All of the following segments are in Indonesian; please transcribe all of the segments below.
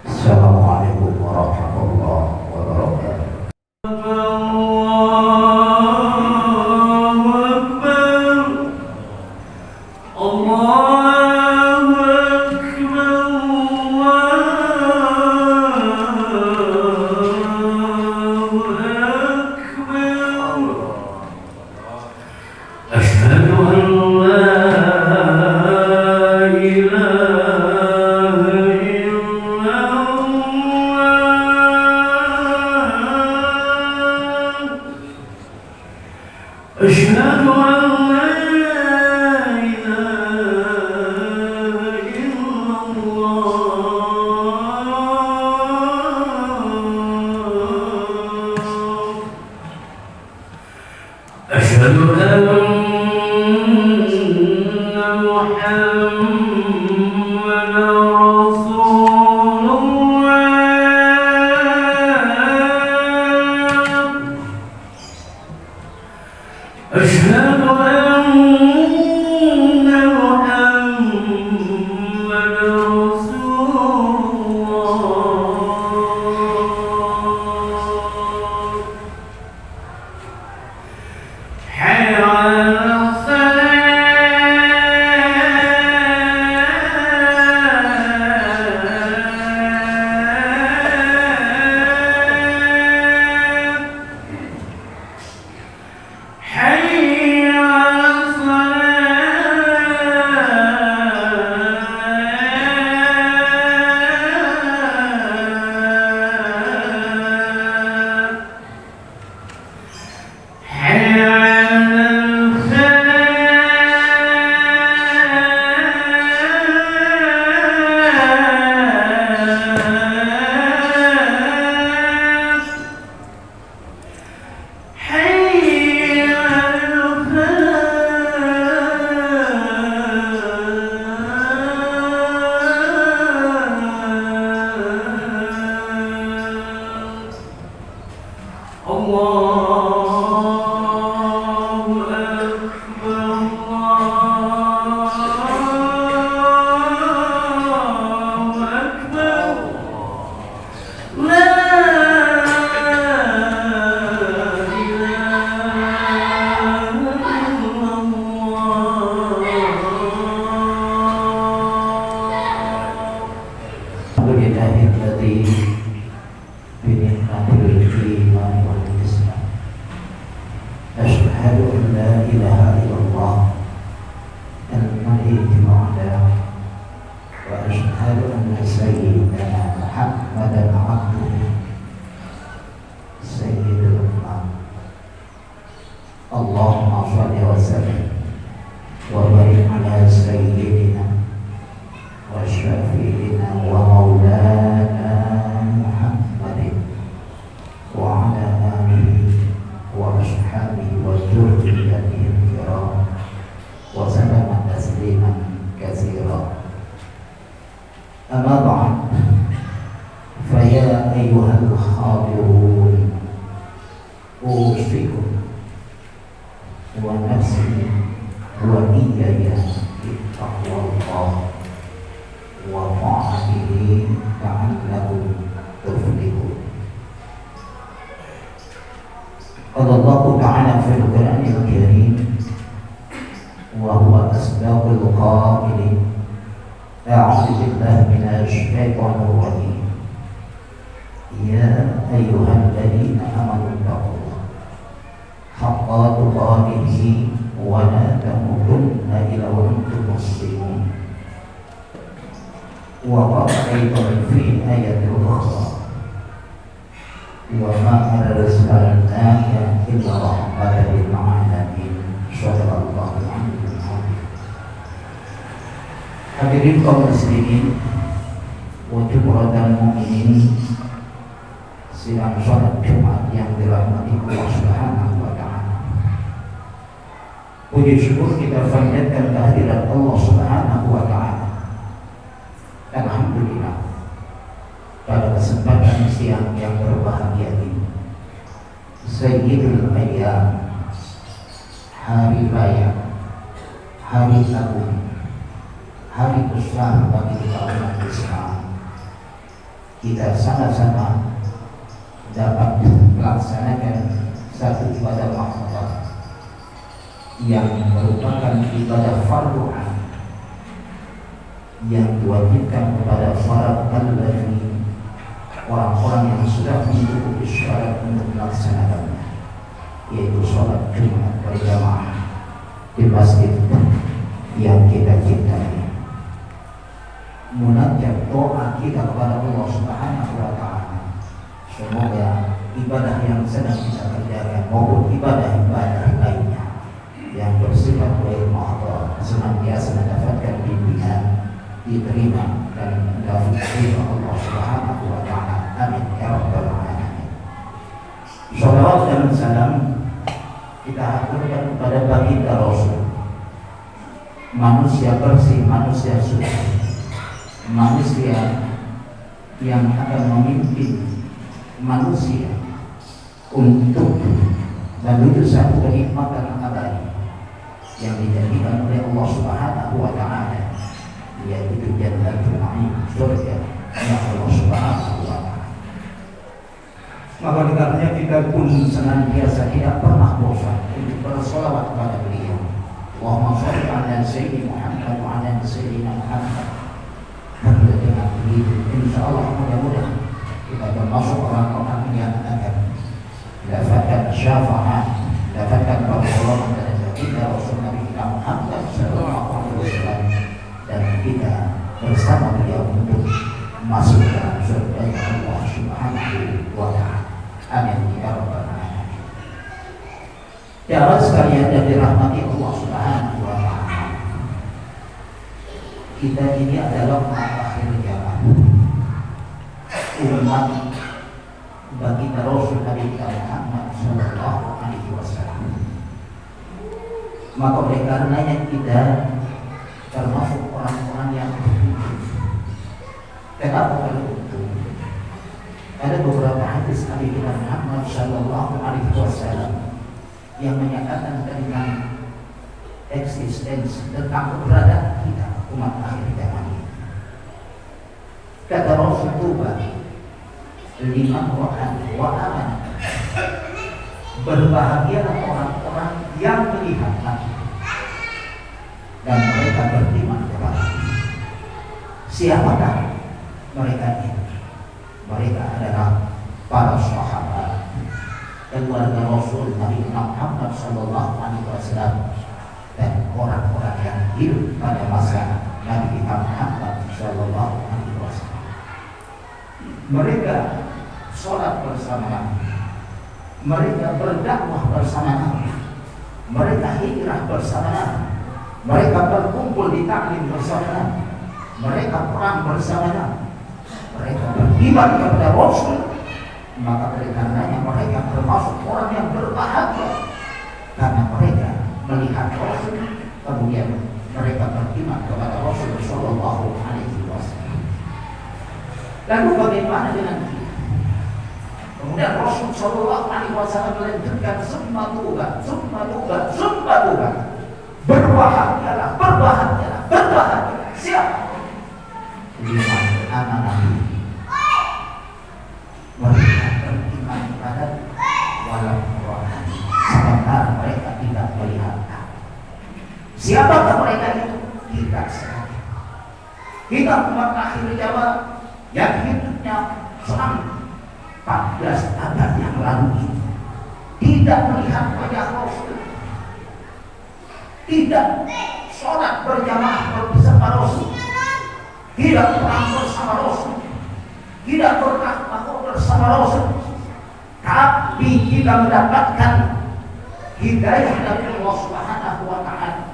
Assalamualaikum warahmatullahi wabarakatuh. Hadirin kaum muslimin wa jumratan mu'minin, sidang sholat Jumat yang dirahmati Allah Subhanahu wa ta'ala. Puji syukur kita panjatkan kehadiran Allah Subhanahu wa ta'ala. Alhamdulillah, pada kesempatan siang yang berbahagia ini, Sayyidul Ayyam, hari raya, hari agung, hari besar bagi kita umat Islam. Kita sama-sama dapat melaksanakan satu ibadah mahdoh yang merupakan ibadah fardu ain yang diwajibkan kepada para alladzina, orang-orang yang sudah mencukupi syarat untuk melaksanakannya, yaitu sholat Jumat berjamaah di masjid yang kita cintai. Munajat doa kita kepada Allah Subhanahu wa Ta'ala, semoga ibadah yang sedang kita kerjakan maupun ibadah-ibadah lainnya yang bersifat ghair mahdhur senantiasa mendapatkan bimbingan, diterima dan mendapat ridha Allah Subhanahu wa Ta'ala. Amin ya rabbal alamin. Shalawat dan salam kita haturkan kepada baginda Rasul, manusia bersih, manusia suci, manusia yang akan memimpin manusia untuk menuju satu kenikmatan abadi yang dijanjikan oleh Allah Subhanahu wa Ta'ala, yaitu jannatul na'im, surga yang Allah Subhanahu wa Ta'ala. Maka dikarenanya kita pun senantiasa tidak pernah bosan untuk bersolawat kepada beliau. Allahumma shalli ala sayyidina Muhammad wa ala sayyidina Muhammad. Dan dengan begitu insya Allah mudah-mudahan kita termasuk orang-orang yang akan mendapatkan syafaat, mendapatkan pertolongan dari baginda Rasul Nabi Muhammad sallallahu alaihi wasallam, dan kita bersama beliau untuk masuk dalam surga Allah Subhanahu wa Ta'ala. Amin ya rabbal alamin. Jamaah sekalian yang dirahmati Allah Subhanahu wa Ta'ala, kita ini adalah umat akhir zaman, umat baginda Rasul Nabi Muhammad sallallahu alaihi wasallam. Maka oleh karenanya kita termasuk orang-orang yang beruntung. Kenapa beruntung? Ada beberapa hadis Nabi Muhammad sallallahu alaihi wasallam yang menyatakan tentang eksistensi, tentang keberadaan kita umat akhir zaman ini. Kata Rasul, tuba liman ra'ani wa amana, berbahagialah orang-orang yang melihat aku dan mereka beriman kepada aku. Siapakah mereka ini? Mereka adalah para sahabat keluarga Rasul Nabi Muhammad sallallahu alaihi wasallam dan orang-orang yang hidup pada masa Nabi Muhammad sallallahu alaihi wasallam. Mereka sholat bersama Nabi, mereka berdakwah bersama Nabi, mereka hijrah bersama Nabi, mereka berkumpul di taklim bersama Nabi, mereka perang bersama Nabi, mereka beriman kepada Rasul. Maka oleh karenanya mereka termasuk orang yang berbahagia karena mereka melihat Rasul, kemudian mereka beriman kepada Rasul sallallahu alaihi wasallam. Lalu bagaimana dengan kita? Kemudian Rasul sallallahu alaihi wasallam melanjutkan summa tuba, summa tuba, summa tuba. Berbahagialah, berbahagialah, berbahagialah. Siapa? Liman amanah. Mereka beriman kepada walau rohani, sementara mereka tidak melihat. Siapakah mereka itu? Kita sekali. Kita umat akhir zaman yang hidupnya selama 14 abad yang lalu, tidak melihat wajah Rasul, tidak sholat berjamaah bersama Rasul, tidak perang bersama Rasul, tidak berdakwah bersama Rasul, tapi kita mendapatkan hidayah dari Allah Subhanahu wa Ta'ala.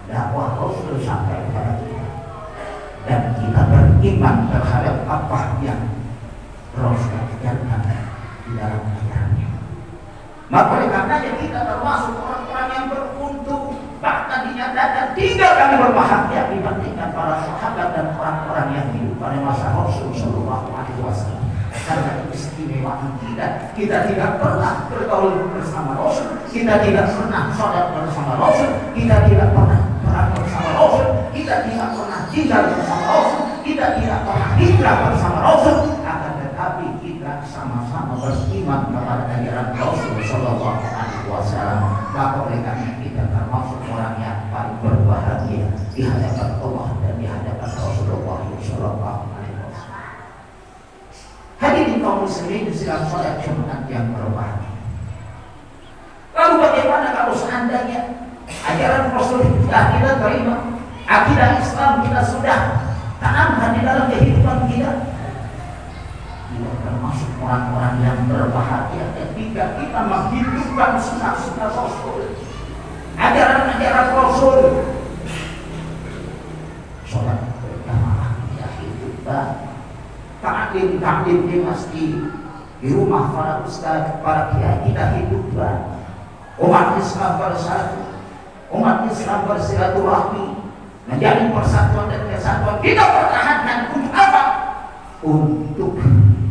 Dakwah Rasul sampai kepada kita dan kita beriman terhadap apa yang Rasul ajarkan di dalam ajarannya. Maka oleh karenanya kita termasuk orang-orang yang beruntung, bahkan dinyatakan 3 kali berbahagia dibandingkan para sahabat dan orang-orang yang hidup pada masa Rasul sallallahu alaihi wasallam. Karena keistimewaan kita tidak pernah bergaul bersama Rasul, kita tidak pernah sholat bersama Rasul, kita tidak pernah perang bersama Rasul, kita tidak pernah tinggal bersama Rasul, kita tidak pernah hijrah bersama Rasul, akan tetapi kita sama-sama beriman kepada ajaran Rasul Sallallahu Alaihi Wasallam. Maka oleh karena kita termasuk orang yang paling berbahagia di hadapan Allah dan di hadapan Rasulullah Sallallahu Alaihi Wasallam. Hadirin kaum muslimin dalam salat Jumat yang berbahagia. Lalu bagaimana kalau seandainya ajaran Rasul sudah kita terima, akidah Islam kita sudah tanamkan di dalam kehidupan kita? Kita termasuk orang-orang yang berbahagia ketika kita menghidupkan sunnah-sunnah Rasul, ajaran-ajaran Rasul. Sholat berjamaah kita hidupkan, taklim di masjid, di rumah para ustaz, para kiai kita hidupkan. Umat Islam bersatu, umat Islam bersilaturahmi, menjadi persatuan dan kesatuan. Kita pertahankan untuk apa? Untuk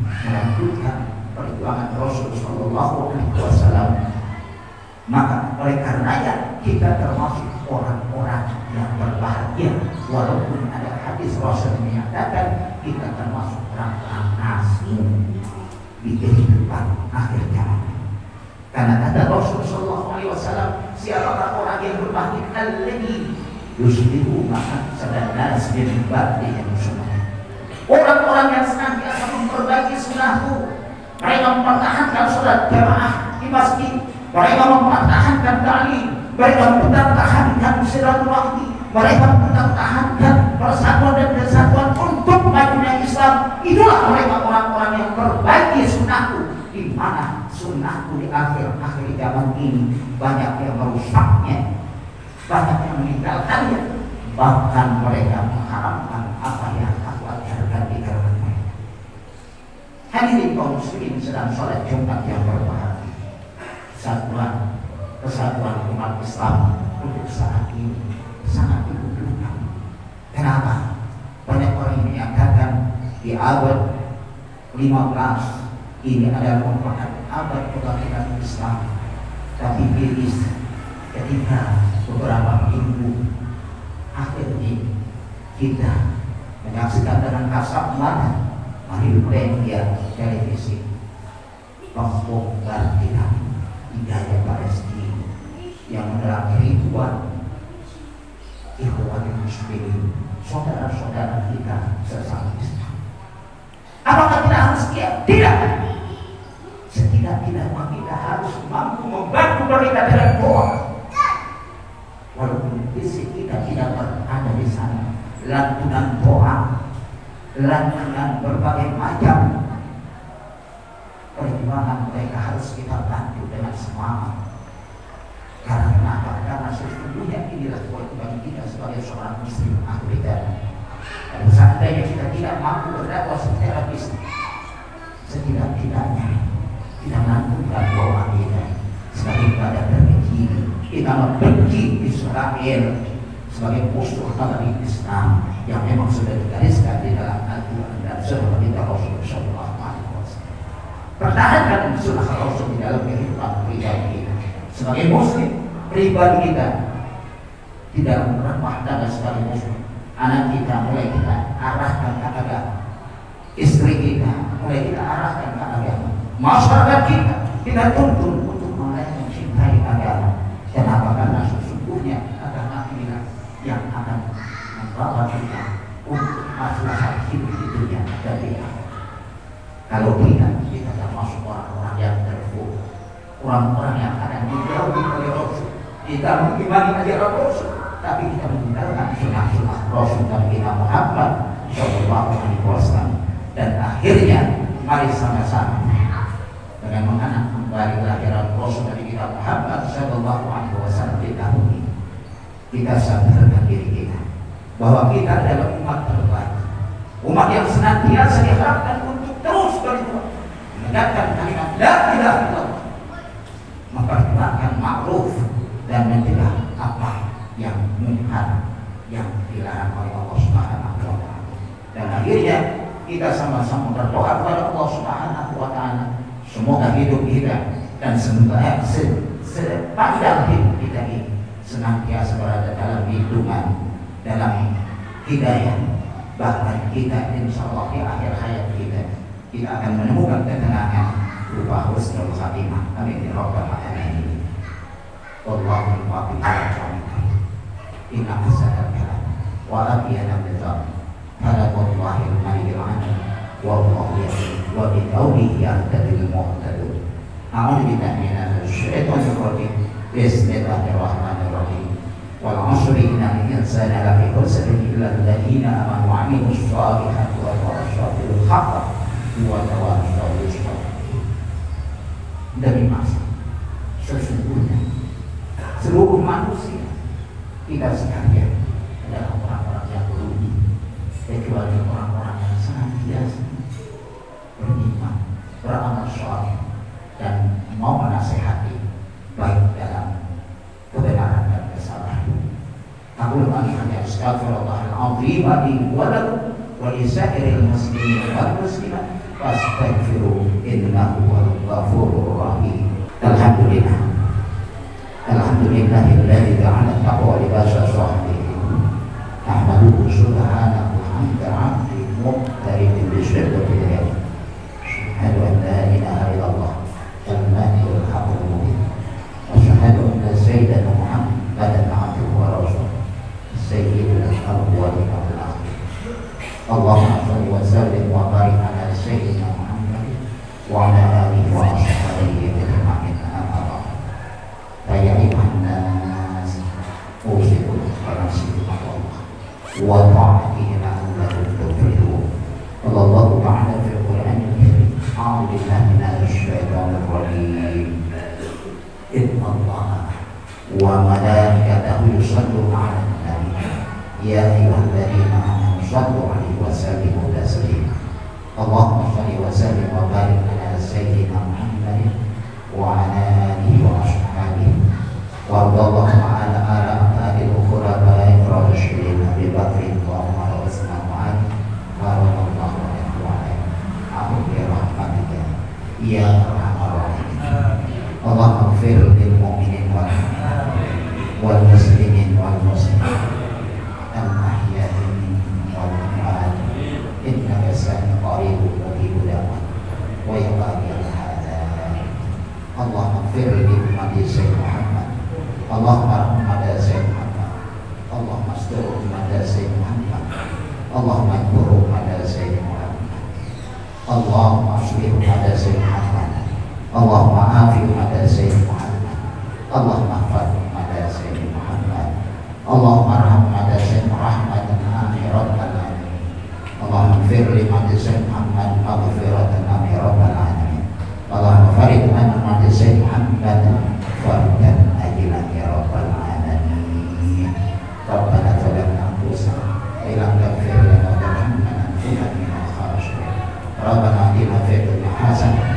melanjutkan perjuangan Rasul Sallallahu Alaihi Wasallam. Maka oleh karenanya kita termasuk orang-orang yang berbahagia, walaupun ada hadis Rasul menyatakan kita termasuk orang-orang asing di kehidupan akhir zaman. Karena kata Rasul Sallallahu Alaihi Wasallam, siapakah orang yang berbahagia? Alladzi yusbihu maka sadana min ba'di sunnah. Orang-orang yang senantiasa memperbaiki sunnahku, mereka mempertahankan sholat jamaah di masjid, mereka mempertahankan ta'lim, mereka mempertahankan silaturahmi, mereka mempertahankan persatuan dan kesatuan untuk majunya Islam. Itulah mereka orang-orang yang perbaiki sunnahku, di mana sunnahku di akhir zaman ini banyak yang merusaknya, banyak yang meninggalkannya, bahkan mereka mengharamkan apa yang aku ajarkan di kalangan mereka. Hadirin kaum muslimin sedang sholat Jumat yang berbahagia, kesatuan umat Islam untuk saat ini sangat dibutuhkan. Kenapa? Banyak orang yang menyatakan di abad 15 ini adalah merupakan abad kebangkitan Islam, tapi iris ketika beberapa minggu akhirnya kita menyaksikan dengan kasat mata media televisi membombardir hidayah Palestina yang menelan ribuan ikhwan muslimin, saudara-saudara kita sesama Islam. Apakah kita harus siap? Tidak. Setidak-tidaknya kita harus mampu membantu mereka dengan doa. Walaupun fisik kita tidak berada di sana, lantunan doa, lantunan berbagai macam perjuangan mereka harus kita bantu dengan semangat. Karena kenapa? Karena sesungguhnya inilah kewajiban kita sebagai seorang muslim ahli ibadah. Kalau seandainya kita tidak mampu berdakwah secara fisik, setidak-tidaknya kita melakukan doa kita sebagai badan terkecil. Kita membenci Israel sebagai musuh dari Islam yang memang sudah digariskan di dalam Al-Quran dan sunnah kita Rasul Sallallahu Alaihi Wasallam. Pertahankan sunnah Rasul di dalam kehidupan pribadi kita sebagai muslim. Pribadi kita tidak meremah dan sebagai muslim. Anak kita mulai kita arahkan ke agama, istri kita mulai kita arahkan ke agama, masyarakat kita tuntun untuk mulai mencintai agama. Kenapa? Karena sesungguhnya agama inilah yang akan membawa kita untuk masalah hidup di dunia dan di akhirat. Kalau tidak, kita termasuk orang-orang yang terpuruk, orang-orang yang akan dijauhi oleh Rasul. Kita mengimani ajaran Rasul, tapi kita meninggalkan sunnah-sunnah Rasul dan kita Muhammad Sallallahu Alaihi Wasallam. Dan akhirnya mari sama-sama dengan mengenang kembali ajaran Rasul dari kita Muhammad Sallallahu Alaihi Wasallam di tahun ini. Kita sadarkan diri kita bahwa kita adalah umat terbaik, umat yang senantiasa diharapkan untuk terus berjuang menegakkan kalimat la ilaha illallah, memperjuangkan ma'ruf dan mencegah apa yang munkar yang dilarang oleh Allah Subhanahu wa taala. Dan akhirnya kita sama-sama berdoa kepada Allah Subhanahu wa taala, semoga hidup kita dan semoga sepanjang hidup kita ini senantiasa berada dalam lindungan, dalam hidayah. Bahkan kita insya Allah di akhir hayat kita akan menemukan ketenangan berupa husnul khatimah. Amin ya rabbal alamin. Wallahul muwaffiq ila aqwamit thoriq. Inna ahsanal kalam wa abyana nizam kalamullahil malikil alim wallahu yaqin wa bi qawlihi yahtadil muhtadun. A'udzu billahi minasy syaithanir rajim. Bismillahirrahmanirrahim. Wal 'ashri innal insana lafi khusr illa alladziina aamanu wa 'amilus shalihati wa tawassaw bil haqqi wa tawassaw bis sabr. Demi masa sesungguhnya seluruh manusia kita sekalian adalah orang-orang yang berugi, kecuali orang-orang yang senantiasa beriman, beramal saleh dan mau menasihati baik dalam kebenaran dan kesabaran. Aku lagi hanya astagfirullahal azim wa lakum wa lisairil muslimin wal muslimat fastaghfiru innahu huwal ghafurur rahim. Alhamdulillah. Alhamdulillahilladzi ja'ala taqwa libasa shalihin. Nahmaduhu subhanahu hamda 'abdin muqtaridin bi syirkatil ilm. Asyhadu an la ilaha illallah al-malikul haqqul mubin. Asyhadu anna sayyidana Muhammadan 'abduhu wa rasuluh. Sayyidul awwalin wal akhirin. Allahumma shalli wa sallim wa barik ala sayyidina Muhammad wa ala alihi wa ashabihi ajma'in. Ya ayuhan nas, usikum wa nafsikum Allah wa ta'atihi la'allakum tuflihun. Allah Ta'ala fil Qur'anil Karim. A'udzu billahi minasy syaithanir rajim. Inna Allaha wa malaikatahu yusholluna 'alan nabi. Ya ayyuhalladzina amanu shallu 'alaihi wa sallimu taslima. Allahumma shalli wa sallim wa barik ala sayyidina Muhammadin wa ala alihi wa ashabihi wa radallahu ta'ala ala al-khulafa'ir rasyidin Abi Bakr wa Umar wa Utsman wa Ali radhiyallahu anhum wa amin bi rahmatika ya arhamar rahimin. Allahumma ighfir lil mu'minin wal muslimin wal muslimat al-ahya'i minhum wal amwat innaka sami'un qaribun mujibud da'wat wa ya qadiyal hadat. Allahumma ighfir li ummati sayyidina Muhammad. Allahumma rahmata sayyidina Muhammad. Allahumma astur ummata sayyidina Muhammad. Allahumma ankur ummata sayyidina Muhammad. Allahumma aslih ummata sayyidina Muhammad. Allahumma afi ummata sayyidina Muhammad. Allahumma ahfaz ummata sayyidina Muhammad. Allahumma arham ummata sayyidina rahmatan akhiratan alamin. Allahumma ighfir li ummati sayyidina Muhammad maghfiratan akhiratan alamin. Allahumma farid an ummati sayyidina Muhammad faridan ajilan ya rabbal alamin. Rabbana zalamna anfusana wa illam taghfir lana wa tarhamna lanakunanna minal khasirin. Rabbana atina fid dunya hasanah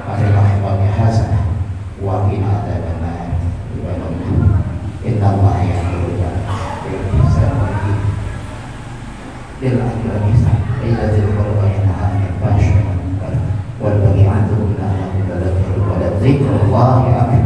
wa fil akhirati hasanah wa qina adzabannar. Inna Allaha ya'muru bil ihsani wal adli wal ihsan wa dzil qurba wa yanha 'anil fahsya'i wal munkar wal baghi 'an dzikrillah wa la dzikrullahi akbar.